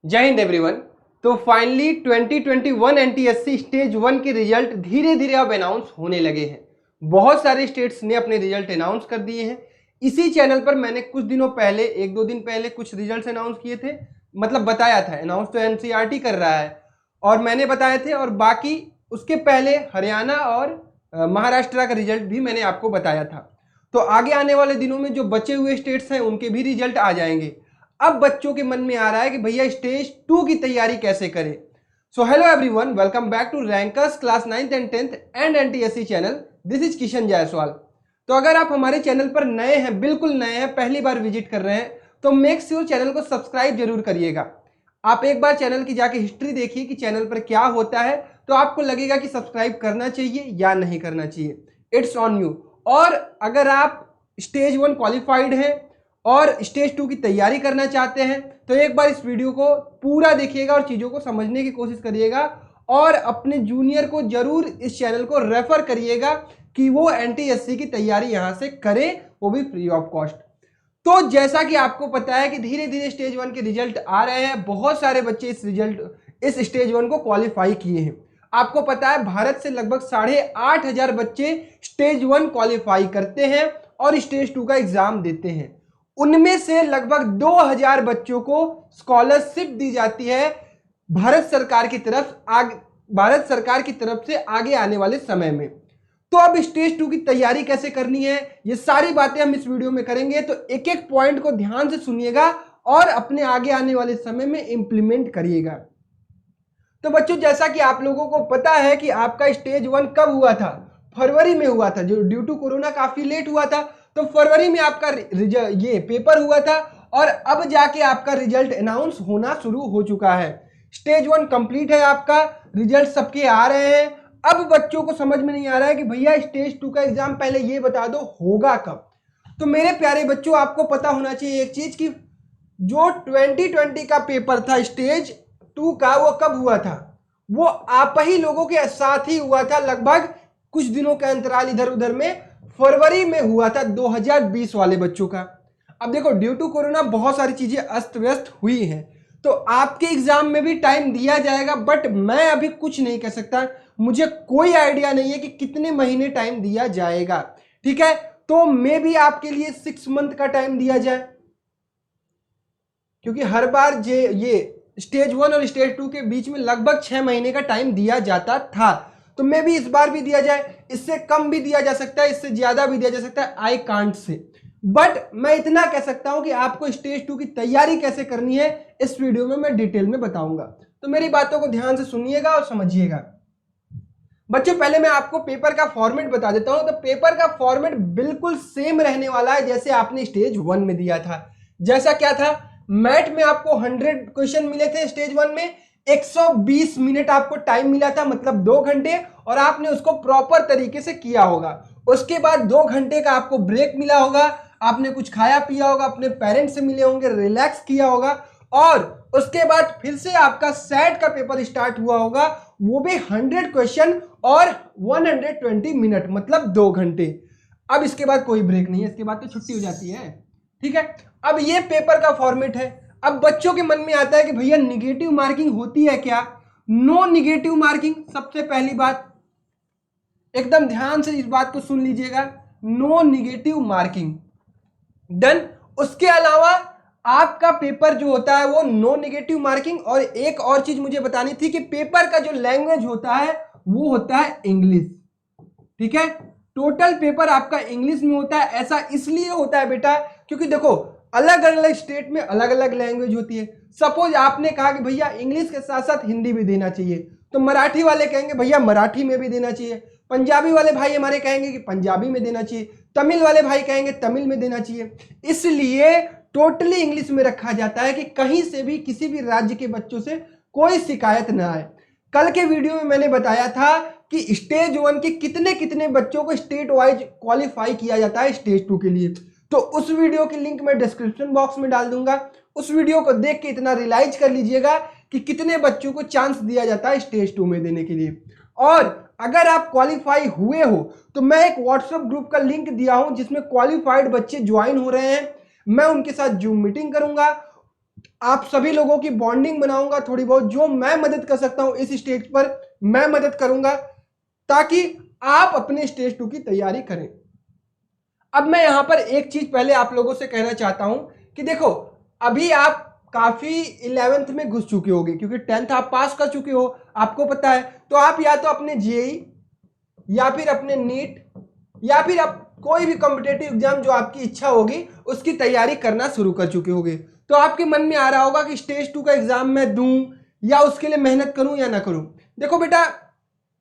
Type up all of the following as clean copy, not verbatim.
जय हिंद एवरीवन। तो finally 2021 NTSC stage 1 के रिजल्ट धीरे धीरे अब अनाउंस होने लगे हैं। बहुत सारे स्टेट्स ने अपने रिजल्ट अनाउंस कर दिए हैं। इसी चैनल पर मैंने कुछ दिनों पहले, एक दो दिन पहले कुछ रिजल्ट्स अनाउंस किए थे, मतलब बताया था। अनाउंस तो एनसीईआरटी कर रहा है और मैंने बताए थे, और बाकी उसके पहले हरियाणा और महाराष्ट्र का रिजल्ट भी मैंने आपको बताया था। तो आगे आने वाले दिनों में जो बचे हुए स्टेट्स हैं उनके भी रिजल्ट आ जाएंगे। अब बच्चों के मन में आ रहा है कि भैया स्टेज 2 की तैयारी कैसे करें। So hello everyone, welcome back to Rankers class 9th and 10th and NTSC channel. This is Kishan Jaiswal. तो अगर आप हमारे चैनल पर नए हैं, बिल्कुल नए हैं, पहली बार विजिट कर रहे हैं, तो मेक श्योर चैनल को सब्सक्राइब जरूर करिएगा। आप एक बार चैनल की जाके हिस्ट्री देखिए कि चैनल पर क्या होता है, तो आपको लगेगा कि सब्सक्राइब करना चाहिए या नहीं करना चाहिए। It's on you. और अगर आप स्टेज 1 क्वालिफाइड हैं और स्टेज 2 की तैयारी करना चाहते हैं तो एक बार इस वीडियो को पूरा देखिएगा और चीज़ों को समझने की कोशिश करिएगा, और अपने जूनियर को जरूर इस चैनल को रेफर करिएगा कि वो एनटीएससी की तैयारी यहाँ से करे, वो भी फ्री ऑफ कॉस्ट। तो जैसा कि आपको पता है कि धीरे धीरे स्टेज 1 के रिजल्ट आ रहे हैं। बहुत सारे बच्चे इस स्टेज 1 को क्वालिफाई किए हैं। आपको पता है भारत से लगभग 8,500 बच्चे स्टेज 1 क्वालिफाई करते हैं और स्टेज 2 का एग्जाम देते हैं। उनमें से लगभग 2,000 बच्चों को स्कॉलरशिप दी जाती है भारत सरकार की तरफ से आगे आने वाले समय में। तो अब स्टेज 2 की तैयारी कैसे करनी है, ये सारी बातें हम इस वीडियो में करेंगे। तो एक एक पॉइंट को ध्यान से सुनिएगा और अपने आगे आने वाले समय में इंप्लीमेंट करिएगा। तो बच्चों, जैसा कि आप लोगों को पता है कि आपका स्टेज 1 कब हुआ था? फरवरी में हुआ था। जो ड्यू टू कोरोना काफी लेट हुआ था, तो फरवरी में आपका ये पेपर हुआ था और अब जाके आपका रिजल्ट अनाउंस होना शुरू हो चुका है। स्टेज 1 कंप्लीट है, आपका रिजल्ट सबके आ रहे हैं। अब बच्चों को समझ में नहीं आ रहा है कि भैया स्टेज 2 का एग्जाम पहले ये बता दो होगा कब। तो मेरे प्यारे बच्चों, आपको पता होना चाहिए एक चीज कि जो 2020 का पेपर था स्टेज 2 का, वो कब हुआ था? वो आप ही लोगों के साथ ही हुआ था, लगभग कुछ दिनों का अंतराल इधर उधर में। फरवरी में हुआ था 2020 वाले बच्चों का। अब देखो, ड्यू टू कोरोना बहुत सारी चीजें अस्त व्यस्त हुई हैं, तो आपके एग्जाम में भी टाइम दिया जाएगा, बट मैं अभी कुछ नहीं कह सकता। मुझे कोई आइडिया नहीं है कि कितने महीने टाइम दिया जाएगा। ठीक है, तो मे भी आपके लिए 6 मंथ का टाइम दिया जाए, क्योंकि हर बार ये स्टेज 1 और स्टेज 2 के बीच में लगभग 6 महीने का टाइम दिया जाता था। तो मे भी इस बार भी दिया जाए। इससे कम भी दिया जा सकता है, इससे ज्यादा भी दिया जा सकता है, आई कांट से। बट मैं इतना कह सकता हूं कि आपको स्टेज 2 की तैयारी कैसे करनी है इस वीडियो में मैं डिटेल में बताऊंगा। तो मेरी बातों को ध्यान से सुनिएगा और समझिएगा। बच्चों, पहले मैं आपको पेपर का फॉर्मेट बता देता हूं। तो पेपर का फॉर्मेट बिल्कुल सेम रहने वाला है जैसे आपने स्टेज 1 में दिया था। जैसा क्या था, मैथ में आपको 100 क्वेश्चन मिले थे स्टेज 1 में, 120 मिनट आपको टाइम मिला था, मतलब 2 घंटे, और आपने उसको प्रॉपर तरीके से किया होगा। उसके बाद 2 घंटे का आपको ब्रेक मिला होगा, आपने कुछ खाया पिया होगा, अपने पेरेंट्स से मिले होंगे, रिलैक्स किया होगा, और उसके बाद फिर से आपका सेट का पेपर स्टार्ट हुआ होगा, वो भी 100 क्वेश्चन और 120 मिनट, मतलब 2 घंटे। अब इसके बाद कोई ब्रेक नहीं है, इसके बाद तो छुट्टी हो जाती है। ठीक है, अब ये पेपर का फॉर्मेट है। अब बच्चों के मन में आता है कि भैया निगेटिव मार्किंग होती है क्या? No negative marking. सबसे पहली बात, एकदम ध्यान से इस बात को सुन लीजिएगा, नो निगेटिव मार्किंग। डन। उसके अलावा आपका पेपर जो होता है वो नो निगेटिव मार्किंग। और एक और चीज मुझे बतानी थी कि पेपर का जो लैंग्वेज होता है वो होता है इंग्लिश। ठीक है, टोटल पेपर आपका इंग्लिश में होता है। ऐसा इसलिए होता है बेटा क्योंकि देखो, अलग अलग स्टेट में अलग अलग लैंग्वेज होती है। सपोज आपने कहा कि भैया इंग्लिश के साथ साथ हिंदी भी देना चाहिए, तो मराठी वाले कहेंगे भैया मराठी में भी देना चाहिए, पंजाबी वाले भाई हमारे कहेंगे कि पंजाबी में देना चाहिए, तमिल वाले भाई कहेंगे तमिल में देना चाहिए। इसलिए टोटली इंग्लिश में रखा जाता है कि कहीं से भी किसी भी राज्य के बच्चों से कोई शिकायत ना आए। कल के वीडियो में मैंने बताया था कि स्टेज 1 के कितने कितने बच्चों को स्टेट वाइज क्वालिफाई किया जाता है स्टेज 2 के लिए। तो उस वीडियो की लिंक मैं डिस्क्रिप्शन बॉक्स में डाल दूंगा। उस वीडियो को देख के इतना रियलाइज कर लीजिएगा कि कितने बच्चों को चांस दिया जाता है स्टेज 2 में देने के लिए। और अगर आप क्वालिफाई हुए हो तो मैं एक व्हाट्सएप ग्रुप का लिंक दिया हूं जिसमें क्वालिफाइड बच्चे ज्वाइन हो रहे हैं। मैं उनके साथ जूम मीटिंग करूंगा, आप सभी लोगों की बॉन्डिंग बनाऊंगा, थोड़ी बहुत जो मैं मदद कर सकता हूं इस स्टेज पर मैं मदद करूंगा, ताकि आप अपने स्टेज 2 की तैयारी करें। अब मैं यहां पर एक चीज पहले आप लोगों से कहना चाहता हूं कि देखो, अभी आप काफी 11th में घुस चुके होगे, क्योंकि 10th आप पास कर चुके हो, आपको पता है। तो आप या तो अपने जेई या फिर अपने नीट या फिर आप कोई भी कॉम्पिटेटिव एग्जाम जो आपकी इच्छा होगी उसकी तैयारी करना शुरू कर चुके होगे। तो आपके मन में आ रहा होगा कि स्टेज 2 का एग्जाम मैं दूं या उसके लिए मेहनत करूं या ना करूं। देखो बेटा,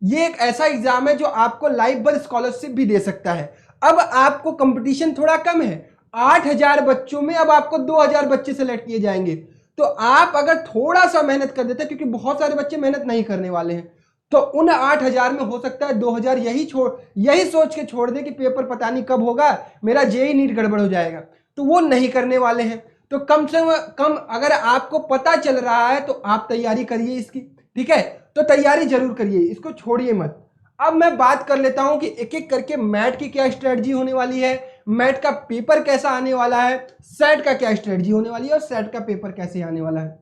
ये एक ऐसा एग्जाम है जो आपको लाइफ भर स्कॉलरशिप भी दे सकता है। अब आपको कंपटीशन थोड़ा कम है, 8000 बच्चों में अब आपको 2000 बच्चे सेलेक्ट किए जाएंगे। तो आप अगर थोड़ा सा मेहनत कर देते, क्योंकि बहुत सारे बच्चे मेहनत नहीं करने वाले हैं, तो उन 8000 में हो सकता है 2000 यही सोच के छोड़ दे कि पेपर पता नहीं कब होगा, मेरा जेई नीट गड़बड़ हो जाएगा, तो वो नहीं करने वाले हैं। तो कम से कम अगर आपको पता चल रहा है तो आप तैयारी करिए इसकी, ठीक है। तो तैयारी जरूर करिए, इसको छोड़िए मत। अब मैं बात कर लेता हूं कि एक एक करके मैट की क्या स्ट्रेटजी होने वाली है, मैट का पेपर कैसा आने वाला है, सेट का क्या स्ट्रेटजी होने वाली है और सेट का पेपर कैसे आने वाला है।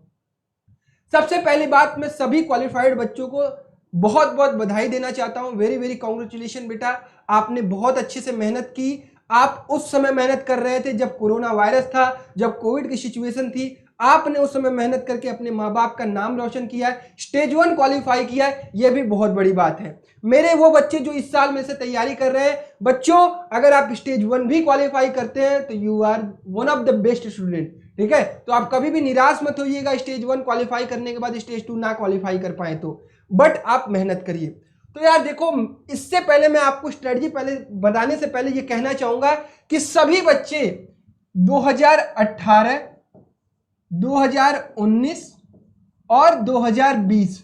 सबसे पहली बात, मैं सभी क्वालिफाइड बच्चों को बहुत बहुत बधाई देना चाहता हूं। वेरी वेरी कॉन्ग्रेचुलेशन बेटा, आपने बहुत अच्छे से मेहनत की। आप उस समय मेहनत कर रहे थे जब कोरोना वायरस था, जब कोविड की सिचुएशन थी, आपने उस समय मेहनत करके अपने माँ बाप का नाम रोशन किया है, स्टेज 1 क्वालिफाई किया है, यह भी बहुत बड़ी बात है। मेरे वो बच्चे जो इस साल में से तैयारी कर रहे हैं, बच्चों अगर आप स्टेज 1 भी क्वालिफाई करते हैं तो you are one of the best student, ठीक है। तो आप कभी भी निराश मत होइएगा स्टेज 1 क्वालिफाई करने के बाद स्टेज 2 ना क्वालिफाई कर पाए तो, बट आप मेहनत करिए। तो यार देखो, इससे पहले मैं आपको स्ट्रेटजी पहले बताने से पहले ये कहना चाहूंगा कि सभी बच्चे 2018, 2019 और 2020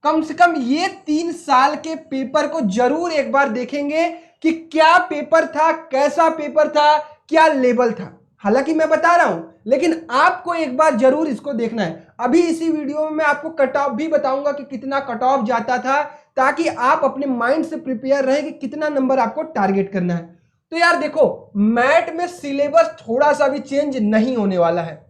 कम से कम ये 3 साल के पेपर को जरूर एक बार देखेंगे कि क्या पेपर था, कैसा पेपर था, क्या लेवल था। हालांकि मैं बता रहा हूं, लेकिन आपको एक बार जरूर इसको देखना है। अभी इसी वीडियो में मैं आपको कट ऑफ भी बताऊंगा कि कितना कट ऑफ जाता था, ताकि आप अपने माइंड से प्रिपेयर रहे कि कितना नंबर आपको टारगेट करना है। तो यार देखो, मैट में सिलेबस थोड़ा सा भी चेंज नहीं होने वाला है,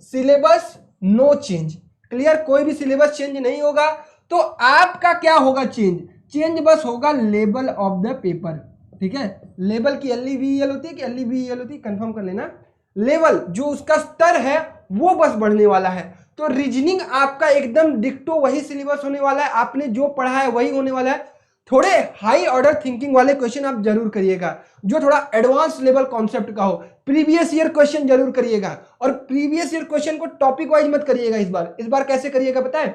सिलेबस नो चेंज, क्लियर, कोई भी सिलेबस चेंज नहीं होगा। तो आपका क्या होगा चेंज बस होगा लेवल ऑफ द पेपर, ठीक है। लेवल की LEVEL होती है कि LEVEL होती है, कंफर्म कर लेना। लेवल जो उसका स्तर है वो बस बढ़ने वाला है। तो रीजनिंग आपका एकदम डिक्टो वही सिलेबस होने वाला है, आपने जो पढ़ा है वही होने वाला है। थोड़े हाई ऑर्डर थिंकिंग वाले क्वेश्चन आप जरूर करिएगा, जो थोड़ा एडवांस लेवल कॉन्सेप्ट का हो। प्रीवियस ईयर क्वेश्चन जरूर करिएगा, और प्रीवियस ईयर क्वेश्चन को टॉपिक वाइज मत करिएगा। इस बार कैसे करिएगा पता है,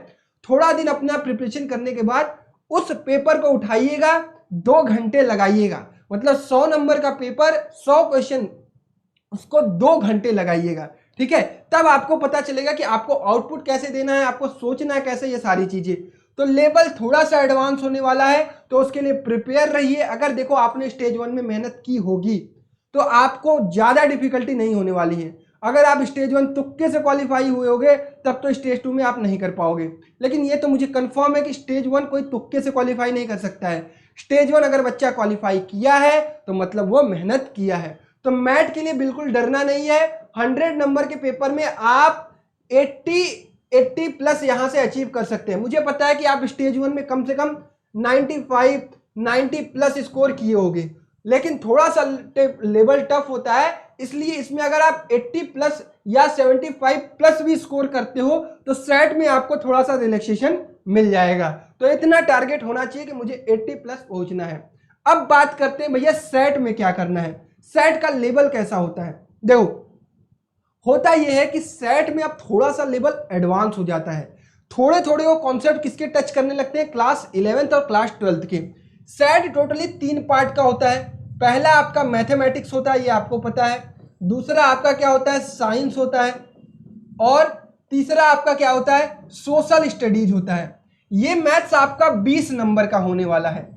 थोड़ा दिन अपना प्रिपरेशन करने के बाद उस पेपर को उठाइएगा, 2 घंटे लगाइएगा, मतलब 100 नंबर का पेपर, 100 क्वेश्चन, उसको 2 घंटे लगाइएगा, ठीक है। तब आपको पता चलेगा कि आपको आउटपुट कैसे देना है, आपको सोचना है कैसे, ये सारी चीजें। तो लेवल थोड़ा सा एडवांस होने वाला है, तो उसके लिए प्रिपेयर रहिए। अगर देखो आपने स्टेज 1 में मेहनत की होगी तो आपको ज्यादा डिफिकल्टी नहीं होने वाली है। अगर आप स्टेज 1 तुक्के से क्वालिफाई हुए होगे तब तो स्टेज 2 में आप नहीं कर पाओगे, लेकिन ये तो मुझे कंफर्म है कि स्टेज 1 कोई तुक्के से क्वालिफाई नहीं कर सकता है। स्टेज 1 अगर बच्चा क्वालिफाई किया है तो मतलब वो मेहनत किया है। तो मैट के लिए बिल्कुल डरना नहीं है। 100 नंबर के पेपर में आप 80 प्लस यहां से अचीव कर सकते हैं। मुझे पता है कि आप स्टेज 1 में कम से कम 95 90 प्लस स्कोर किए होंगे, लेकिन थोड़ा सा लेवल टफ होता है, इसलिए इसमें अगर आप 80 प्लस या 75 प्लस भी स्कोर करते हो तो सेट में आपको थोड़ा सा रिलैक्सेशन मिल जाएगा। तो इतना टारगेट होना चाहिए कि मुझे 80 प्लस पहुंचना है। अब बात करते हैं भैया सेट में क्या करना है, सेट का लेवल कैसा होता है। देखो, होता यह है कि सेट में अब थोड़ा सा लेवल एडवांस हो जाता है, थोड़े थोड़े वो कॉन्सेप्ट किसके टच करने लगते हैं, क्लास 11th और क्लास 12th के। सेट टोटली 3 पार्ट का होता है। पहला आपका मैथमेटिक्स होता है, ये आपको पता है। दूसरा आपका क्या होता है, साइंस होता है। और तीसरा आपका क्या होता है, सोशल स्टडीज होता है। ये मैथ्स आपका 20 नंबर का होने वाला है।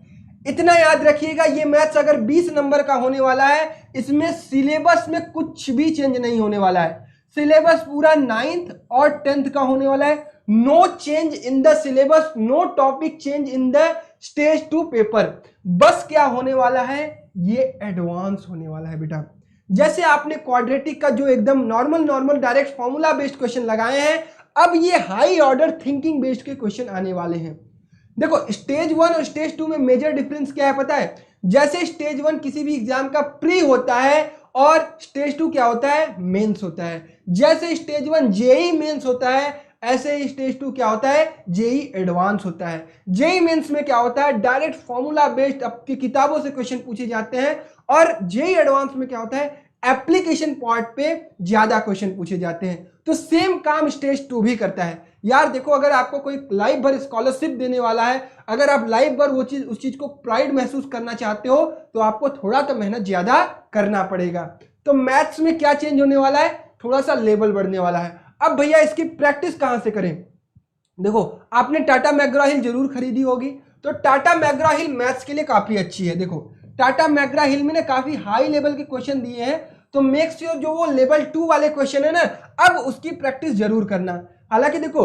इतना याद रखिएगा, ये मैथ्स अगर 20 नंबर का होने वाला है, इसमें सिलेबस में कुछ भी चेंज नहीं होने वाला है। सिलेबस पूरा 9th और 10th का होने वाला है। No change in the syllabus, no topic change in the stage 2 paper. बस क्या होने वाला है, ये एडवांस होने वाला है बेटा। जैसे आपने क्वाड्रेटिक का जो एकदम normal direct formula based question लगाए हैं, अब ये हाई ऑर्डर थिंकिंग बेस्ड के क्वेश्चन आने वाले हैं। देखो स्टेज 1 और स्टेज 2 में मेजर डिफरेंस क्या है पता है? जैसे स्टेज 1 किसी भी एग्जाम का प्री होता है और स्टेज 2 क्या होता है? मेंस होता है। जैसे स्टेज 1 जेई मेंस होता है, ऐसे ही स्टेज 2 क्या होता है? जेई एडवांस होता है। जेई मेंस में क्या होता है? डायरेक्ट फॉर्मूला बेस्ड आपकी किताबों से क्वेश्चन पूछे जाते हैं, और जेई एडवांस में क्या होता है? एप्लीकेशन पार्ट पे ज्यादा क्वेश्चन पूछे जाते हैं। तो सेम काम स्टेज 2 भी करता है। यार देखो, अगर आपको कोई लाइफ भर स्कॉलरशिप देने वाला है, अगर आप लाइफ भर वो चीज उस चीज को प्राइड महसूस करना चाहते हो, तो आपको थोड़ा तो मेहनत ज्यादा करना पड़ेगा। तो मैथ्स में क्या चेंज होने वाला है? थोड़ा सा लेवल बढ़ने वाला है। अब भैया इसकी प्रैक्टिस कहां से करें? देखो आपने टाटा मैकग्रा हिल जरूर खरीदी होगी, तो टाटा मैकग्रा हिल मैथ्स के लिए काफी अच्छी है। देखो टाटा मैकग्रा हिल में ना काफी हाई लेवल के क्वेश्चन दिए हैं, तो मेक श्योर जो वो लेवल 2 वाले क्वेश्चन है ना, अब उसकी प्रैक्टिस जरूर करना। हालांकि देखो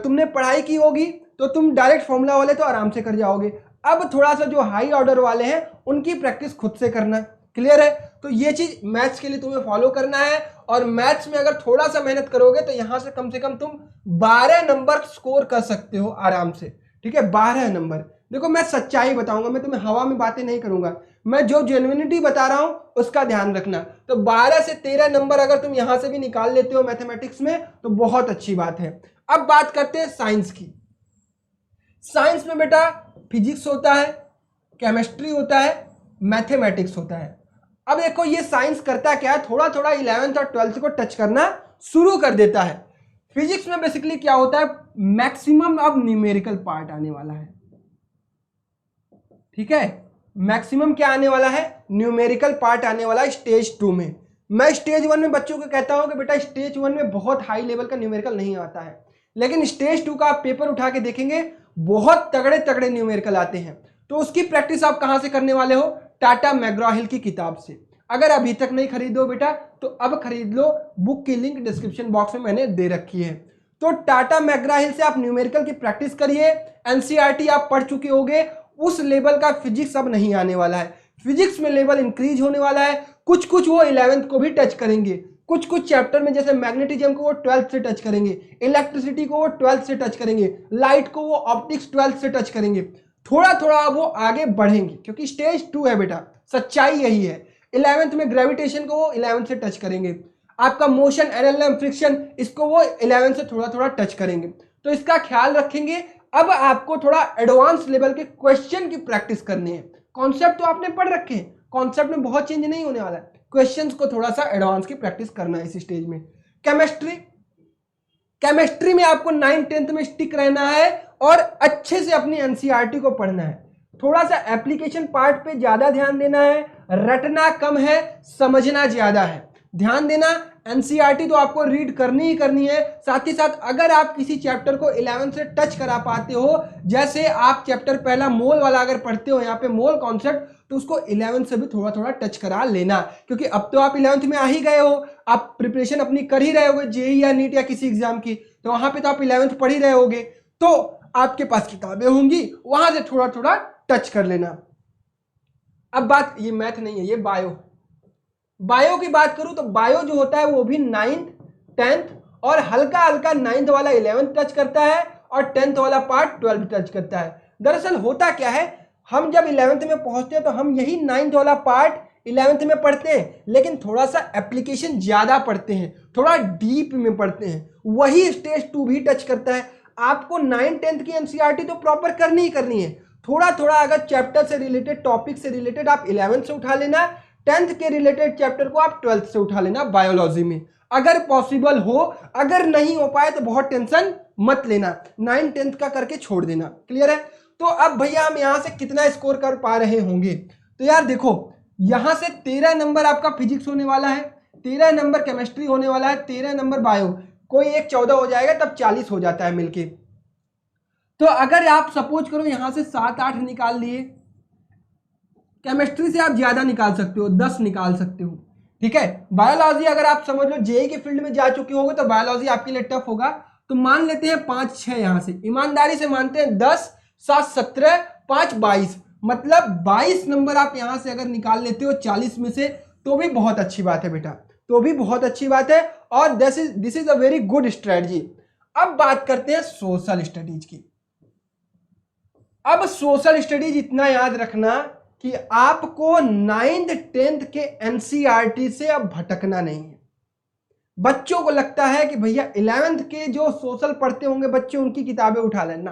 तुमने पढ़ाई की होगी तो तुम डायरेक्ट फॉर्मूला वाले तो आराम से कर जाओगे, अब थोड़ा सा जो हाई ऑर्डर वाले हैं उनकी प्रैक्टिस खुद से करना। क्लियर है? तो ये चीज मैथ्स के लिए तुम्हें फॉलो करना है, और मैथ्स में अगर थोड़ा सा मेहनत करोगे तो यहां से कम तुम 12 नंबर स्कोर कर सकते हो आराम से। ठीक है, 12 नंबर। देखो मैं सच्चाई बताऊंगा, मैं तुम्हें हवा में बातें नहीं करूंगा, मैं जो जेन्युइनिटी बता रहा हूं उसका ध्यान रखना। तो 12 से 13 नंबर अगर तुम यहां से भी निकाल लेते हो मैथमेटिक्स में तो बहुत अच्छी बात है। अब बात करते हैं साइंस की। साइंस में बेटा फिजिक्स होता है, केमिस्ट्री होता है, मैथमेटिक्स होता है। अब देखो ये साइंस करता क्या है, थोड़ा थोड़ा 11th और 12th को टच करना शुरू कर देता है। फिजिक्स में बेसिकली क्या होता है? मैक्सिमम अब न्यूमेरिकल पार्ट आने वाला है। ठीक है, मैक्सिमम क्या आने वाला है? न्यूमेरिकल पार्ट आने वाला है स्टेज 2 में। मैं स्टेज 1 में बच्चों को कहता हूं कि बेटा स्टेज 1 में बहुत हाई लेवल का न्यूमेरिकल नहीं आता है, लेकिन स्टेज 2 का आप पेपर उठा के देखेंगे बहुत तगड़े तगड़े न्यूमेरिकल आते हैं। तो उसकी प्रैक्टिस आप कहां से करने वाले हो? टाटा मैकग्रा हिल की किताब से। अगर अभी तक नहीं खरीदो बेटा तो अब खरीद लो, बुक की लिंक डिस्क्रिप्शन बॉक्स में मैंने दे रखी है। तो टाटा मैकग्रा हिल से आप न्यूमेरिकल की प्रैक्टिस करिए। एनसीईआरटी आप पढ़ चुके होंगे, उस लेवल का फिजिक्स अब नहीं आने वाला है। फिजिक्स में लेवल इंक्रीज होने वाला है। कुछ कुछ वो 11th को भी टच करेंगे, कुछ कुछ चैप्टर में जैसे मैग्नेटिज्म को वो 12th से टच करेंगे, इलेक्ट्रिसिटी को वो 12th से टच करेंगे, लाइट को वो ऑप्टिक्स 12th से टच करेंगे। थोड़ा थोड़ा वो आगे बढ़ेंगे क्योंकि स्टेज 2 है बेटा, सच्चाई यही है। 11th में ग्रेविटेशन को वो 11th से टच करेंगे, आपका मोशन, एनएलएम, फ्रिक्शन, इसको वो 11th से थोड़ा थोड़ा टच करेंगे। तो इसका ख्याल रखेंगे। अब आपको थोड़ा एडवांस लेवल के क्वेश्चन की प्रैक्टिस करनी है। कॉन्सेप्ट तो आपने पढ़ रखे हैं, कॉन्सेप्ट में बहुत चेंज नहीं होने वाला है, क्वेश्चंस को थोड़ा सा एडवांस की प्रैक्टिस करना है इस स्टेज में। केमिस्ट्री में आपको 9th 10th में स्टिक रहना है और अच्छे से अपनी एनसीईआरटी को पढ़ना है। थोड़ा सा एप्लीकेशन पार्ट पे ज्यादा ध्यान देना है, रटना कम है, समझना ज्यादा है। ध्यान देना, एनसीईआरटी तो आपको रीड करनी ही करनी है। साथ ही साथ अगर आप किसी चैप्टर को 11th से टच करा पाते हो, जैसे आप चैप्टर पहला मोल वाला अगर पढ़ते हो, यहाँ पे मोल कॉन्सेप्ट, तो उसको 11th से भी थोड़ा थोड़ा टच करा लेना, क्योंकि अब तो आप 11th में आ ही गए हो, आप प्रिपरेशन अपनी कर ही रहे होगे जेई या नीट या किसी एग्जाम की, तो वहां पे तो आप 11th पढ़ ही रहे होगे, तो आपके पास किताबें होंगी, वहां से थोड़ा थोड़ा टच कर लेना। अब बात ये मैथ नहीं है, ये बायो की बात करूं तो बायो जो होता है वो भी 9th 10th और हल्का हल्का 9th वाला 11th टच करता है और 10th वाला पार्ट 12th टच करता है। दरअसल होता क्या है, हम जब 11th में पहुंचते हैं तो हम यही 9th वाला पार्ट 11th में पढ़ते हैं, लेकिन थोड़ा सा एप्लीकेशन ज्यादा पढ़ते हैं, थोड़ा डीप में पढ़ते हैं। वही स्टेज 2 भी टच करता है। आपको 9th 10th की एनसीईआरटी तो प्रॉपर करनी ही करनी है। थोड़ा थोड़ा अगर चैप्टर से रिलेटेड, टॉपिक से रिलेटेड आप 11th से उठा लेना, 10th के रिलेटेड चैप्टर को आप 12th से उठा लेना बायोलॉजी में, अगर पॉसिबल हो। अगर नहीं हो पाए तो बहुत टेंशन मत लेना, 9th 10th का करके छोड़ देना। क्लियर है? तो अब भैया हम यहां से कितना स्कोर कर पा रहे होंगे? तो यार देखो, यहां से 13 नंबर आपका फिजिक्स होने वाला है, 13 नंबर केमिस्ट्री होने वाला है, 13 नंबर बायो, कोई एक 14 हो जाएगा, तब 40 हो जाता है मिलके। तो अगर आप सपोज करो यहां से 7-8 निकाल लिए, केमिस्ट्री से आप ज्यादा निकाल सकते हो, 10 निकाल सकते हो। ठीक है, बायोलॉजी अगर आप समझ लो जेई के फील्ड में जा चुके होंगे तो बायोलॉजी आपके लिए टफ होगा, तो मान लेते हैं 5-6, यहां से ईमानदारी से मानते हैं 10 7 17 5 22, मतलब 22 नंबर आप यहां से अगर निकाल लेते हो 40 में से, तो भी बहुत अच्छी बात है बेटा, तो भी बहुत अच्छी बात है, और this is a very good strategy. अब बात करते हैं सोशल स्टडीज की। अब सोशल स्टडीज इतना याद रखना कि आपको 9th 10th के एनसीईआरटी से अब भटकना नहीं है। बच्चों को लगता है कि भैया 11th के जो सोशल पढ़ते होंगे बच्चे, उनकी किताबें उठा लेना।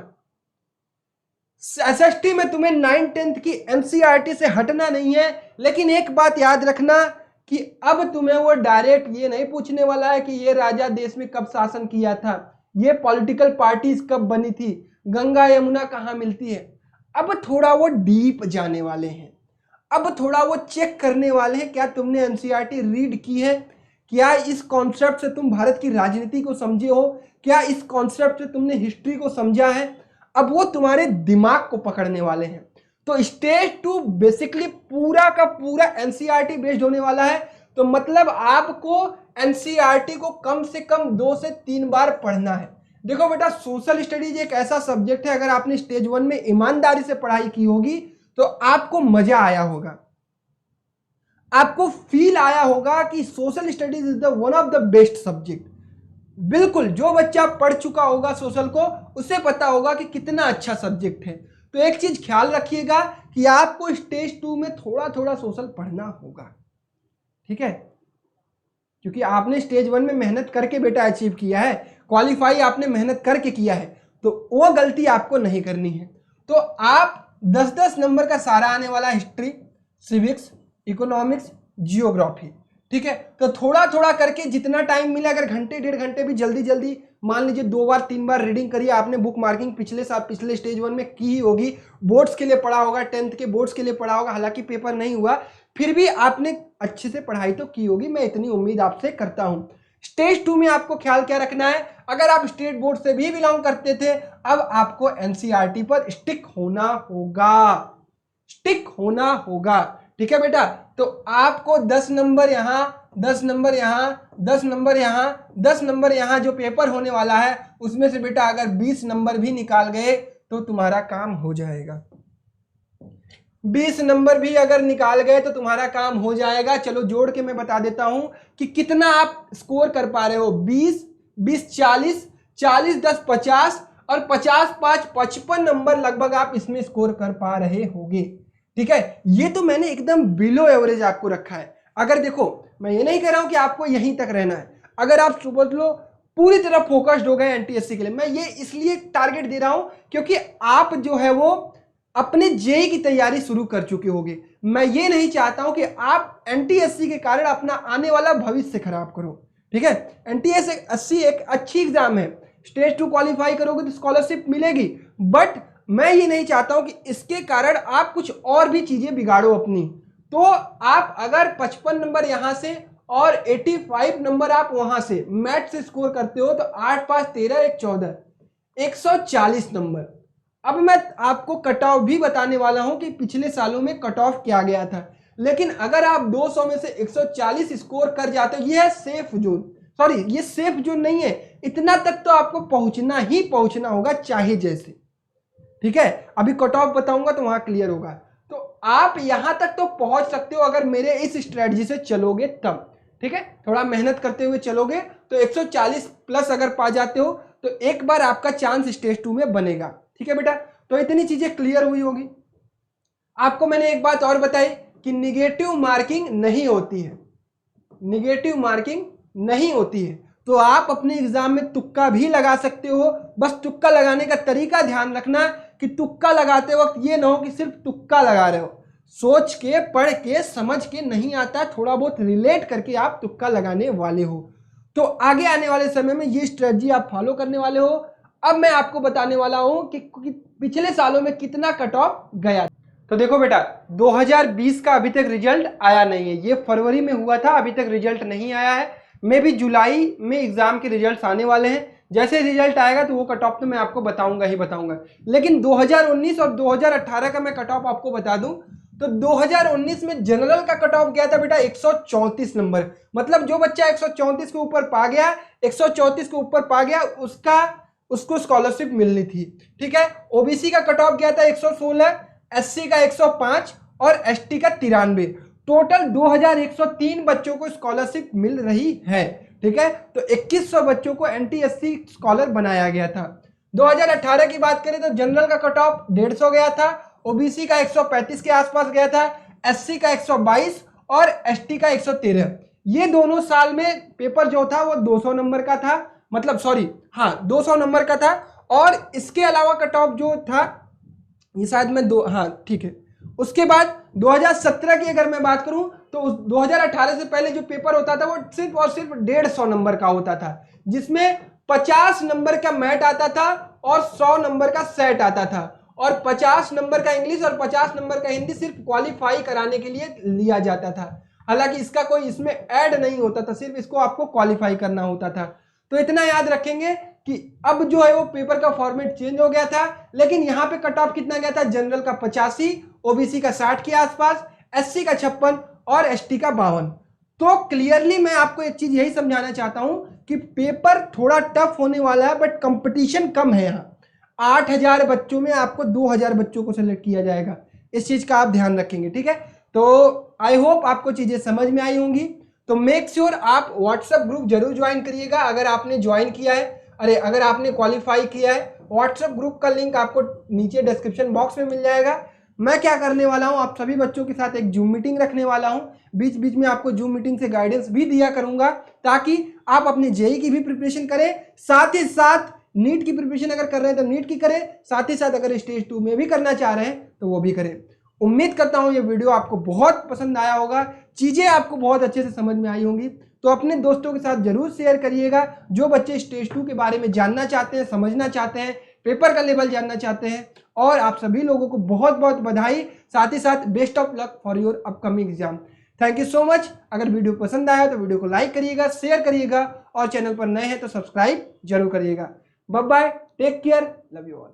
एसएसटी में तुम्हें 9th 10th की एनसीईआरटी से हटना नहीं है, लेकिन एक बात याद रखना कि अब तुम्हें वो डायरेक्ट ये नहीं पूछने वाला है कि ये राजा देश में कब शासन किया था, ये पॉलिटिकल पार्टीज कब बनी थी, गंगा यमुना कहाँ मिलती है। अब थोड़ा वो डीप जाने वाले हैं, अब थोड़ा वो चेक करने वाले हैं क्या तुमने एनसीईआरटी रीड की है, क्या इस कॉन्सेप्ट से तुम भारत की राजनीति को समझे हो, क्या इस कॉन्सेप्ट से तुमने हिस्ट्री को समझा है। अब वो तुम्हारे दिमाग को पकड़ने वाले हैं। तो स्टेज 2 बेसिकली पूरा का पूरा एनसीईआरटी बेस्ड होने वाला है। तो मतलब आपको एनसीईआरटी को कम से कम 2 से 3 बार पढ़ना है। देखो बेटा, सोशल स्टडीज एक ऐसा सब्जेक्ट है, अगर आपने स्टेज 1 में ईमानदारी से पढ़ाई की होगी तो आपको मजा आया होगा, आपको फील आया होगा कि social studies is the one of the best subject. बिल्कुल, जो बच्चा पढ़ चुका होगा सोशल को उसे पता होगा कि कितना अच्छा सब्जेक्ट है। तो एक चीज ख्याल रखिएगा कि आपको स्टेज 2 में थोड़ा थोड़ा सोशल पढ़ना होगा, ठीक है, क्योंकि आपने स्टेज 1 में मेहनत करके बेटा अचीव किया है, क्वालिफाई आपने मेहनत करके किया है, तो वो गलती आपको नहीं करनी है। तो आप 10-10 नंबर का सारा आने वाला हिस्ट्री, सिविक्स, इकोनॉमिक्स, जियोग्राफी, ठीक है। तो थोड़ा थोड़ा करके जितना टाइम मिले, अगर घंटे 1.5 घंटे भी जल्दी जल्दी, मान लीजिए 2 बार 3 बार रीडिंग करिए। आपने बुक मार्किंग पिछले साल पिछले स्टेज 1 में की ही होगी, बोर्ड्स के लिए पढ़ा होगा, 10th के बोर्ड्स के लिए पढ़ा होगा, हालांकि पेपर नहीं हुआ, फिर भी आपने अच्छे से पढ़ाई तो की होगी, मैं इतनी उम्मीद आपसे करता हूं। स्टेज 2 में आपको ख्याल क्या रखना है, अगर आप स्टेट बोर्ड से भी बिलोंग करते थे, अब आपको एनसीईआरटी पर स्टिक होना होगा, स्टिक होना होगा, ठीक है बेटा। तो आपको 10 नंबर यहां, 10 नंबर यहां, 10 नंबर यहां, 10 नंबर यहां जो पेपर होने वाला है उसमें से बेटा अगर 20 नंबर भी निकाल गए तो तुम्हारा काम हो जाएगा। 20 नंबर भी अगर निकाल गए तो तुम्हारा काम हो जाएगा। चलो जोड़ के मैं बता देता हूं कि कितना आप स्कोर कर पा रहे हो। 20, 20 40, 40 10 50 और 50 5 55 नंबर लगभग आप इसमें स्कोर कर पा रहे होगे, ठीक है। ये तो मैंने एकदम बिलो एवरेज आपको रखा है। अगर देखो, मैं ये नहीं कह रहा हूं कि आपको यहीं तक रहना है, अगर आप समझ लो पूरी तरह फोकस्ड हो गए एनटीएससी के लिए, मैं ये इसलिए टारगेट दे रहा हूं क्योंकि आप जो है वो अपने जेई की तैयारी शुरू कर चुके होगे। मैं ये नहीं चाहता हूं कि आप एनटीएससी के कारण अपना आने वाला भविष्य खराब करो, ठीक है। एनटीएससी एक अच्छी एग्जाम है, स्टेज 2 क्वालिफाई करोगे तो स्कॉलरशिप मिलेगी, बट मैं ये नहीं चाहता हूं कि इसके कारण आप कुछ और भी चीजें बिगाड़ो अपनी। तो आप अगर 55 नंबर यहां से और 85 नंबर आप वहां से मैथ से स्कोर करते हो तो 8 5 13 1 14 140 नंबर। अब मैं आपको कट ऑफ भी बताने वाला हूं कि पिछले सालों में कट ऑफ क्या गया था, लेकिन अगर आप 200 में से 140 स्कोर कर जाते हो, ये है सेफ जोन, सॉरी ये सेफ जोन नहीं है, इतना तक तो आपको पहुंचना ही पहुंचना होगा चाहे जैसे, ठीक है। अभी कट ऑफ बताऊंगा तो वहां क्लियर होगा। तो आप यहां तक तो पहुंच सकते हो अगर मेरे इस स्ट्रेटजी से चलोगे तब, ठीक है। थोड़ा मेहनत करते हुए चलोगे तो 140 प्लस अगर पा जाते हो तो एक बार आपका चांस स्टेज 2 में बनेगा, ठीक है बेटा। तो इतनी चीजें क्लियर हुई होगी। आपको मैंने एक बात और बताई कि निगेटिव मार्किंग नहीं होती है, निगेटिव मार्किंग नहीं होती है, तो आप अपने एग्जाम में तुक्का भी लगा सकते हो। बस तुक्का लगाने का तरीका ध्यान रखना कि तुक्का लगाते वक्त ये ना हो कि सिर्फ तुक्का लगा रहे हो, सोच के पढ़ के समझ के नहीं आता, थोड़ा बहुत रिलेट करके आप तुक्का लगाने वाले हो। तो आगे आने वाले समय में ये स्ट्रेटजी आप फॉलो करने वाले हो। अब मैं आपको बताने वाला हूं कि पिछले सालों में कितना कट ऑफ गया। तो देखो बेटा, 2020 का अभी तक रिजल्ट आया नहीं है, ये फरवरी में हुआ था, अभी तक रिजल्ट नहीं आया है। मे भी जुलाई में एग्जाम के रिजल्ट्स आने वाले हैं, जैसे रिजल्ट आएगा तो वो कट ऑफ तो मैं आपको बताऊंगा ही बताऊंगा। लेकिन 2019 और 2018 का मैं कट ऑफ आपको बता दूं तो 2019 में जनरल का कट ऑफ गया था बेटा 134 नंबर। मतलब जो बच्चा 134 के ऊपर पा गया, 134 के ऊपर पा गया, उसको स्कॉलरशिप मिलनी थी, ठीक है। ओबीसी का कट ऑफ गया था 116, एससी का 105 और एसटी का 93। टोटल 2103 बच्चों को स्कॉलरशिप मिल रही है। ठीक है, तो 2100 बच्चों को NTSC स्कॉलर बनाया गया था। 2018 की बात करें तो जनरल का कट ऑफ 150 गया था, ओबीसी का 135 के आसपास गया था, एससी का 122 और एसटी का 113। ये दोनों साल में पेपर जो था वो 200 नंबर का था, मतलब सॉरी हाँ 200 नंबर का था। और इसके अलावा कट ऑफ जो था ये शायद मैं ठीक है। उसके बाद 2017 की अगर मैं बात करूं तो 2018 से पहले जो पेपर होता था वो सिर्फ और सिर्फ 150 नंबर का होता था, जिसमें 50 नंबर का मैथ आता था और 100 नंबर का सेट आता था, और 50 नंबर का इंग्लिश और 50 नंबर का हिंदी सिर्फ क्वालिफाई कराने के लिए लिया जाता था। हालांकि इसका कोई इसमें ऐड नहीं होता था, सिर्फ इसको आपको क्वालिफाई करना होता था। तो इतना याद रखेंगे कि अब जो है वो पेपर का फॉर्मेट चेंज हो गया था, लेकिन यहाँ पे कट ऑफ कितना गया था, जनरल का 85, ओबीसी का 60 के आसपास, एससी का 56 और एसटी का 52। तो क्लियरली मैं आपको एक चीज यही समझाना चाहता हूं कि पेपर थोड़ा टफ होने वाला है, बट कंपटीशन कम है। यहाँ 8000 बच्चों में आपको 2000 बच्चों को सिलेक्ट किया जाएगा, इस चीज का आप ध्यान रखेंगे। ठीक है, तो आई होप आपको चीजें समझ में आई होंगी। तो मेक श्योर आप व्हाट्सएप ग्रुप जरूर ज्वाइन करिएगा अगर आपने ज्वाइन किया है, अगर आपने क्वालिफाई किया है। व्हाट्सएप ग्रुप का लिंक आपको नीचे डिस्क्रिप्शन बॉक्स में मिल जाएगा। मैं क्या करने वाला हूं, आप सभी बच्चों के साथ एक जूम मीटिंग रखने वाला हूं, बीच बीच में आपको जूम मीटिंग से गाइडेंस भी दिया करूंगा, ताकि आप अपने जेई की भी प्रिपरेशन करें, साथ ही साथ नीट की प्रिपरेशन अगर कर रहे हैं तो नीट की करें, साथ ही साथ अगर स्टेज 2 में भी करना चाह रहे हैं तो वो भी करें। उम्मीद करता हूं ये वीडियो आपको बहुत पसंद आया होगा, चीजें आपको बहुत अच्छे से समझ में आई होंगी। तो अपने दोस्तों के साथ जरूर शेयर करिएगा, जो बच्चे स्टेज 2 के बारे में जानना चाहते हैं, समझना चाहते हैं, पेपर का लेवल जानना चाहते हैं। और आप सभी लोगों को बहुत बहुत बधाई, साथ ही साथ best of luck for your upcoming exam. Thank you so much. अगर वीडियो पसंद आया तो वीडियो को लाइक करिएगा, शेयर करिएगा, और चैनल पर नए हैं तो सब्सक्राइब जरूर करिएगा। Bye bye, take care, love you all.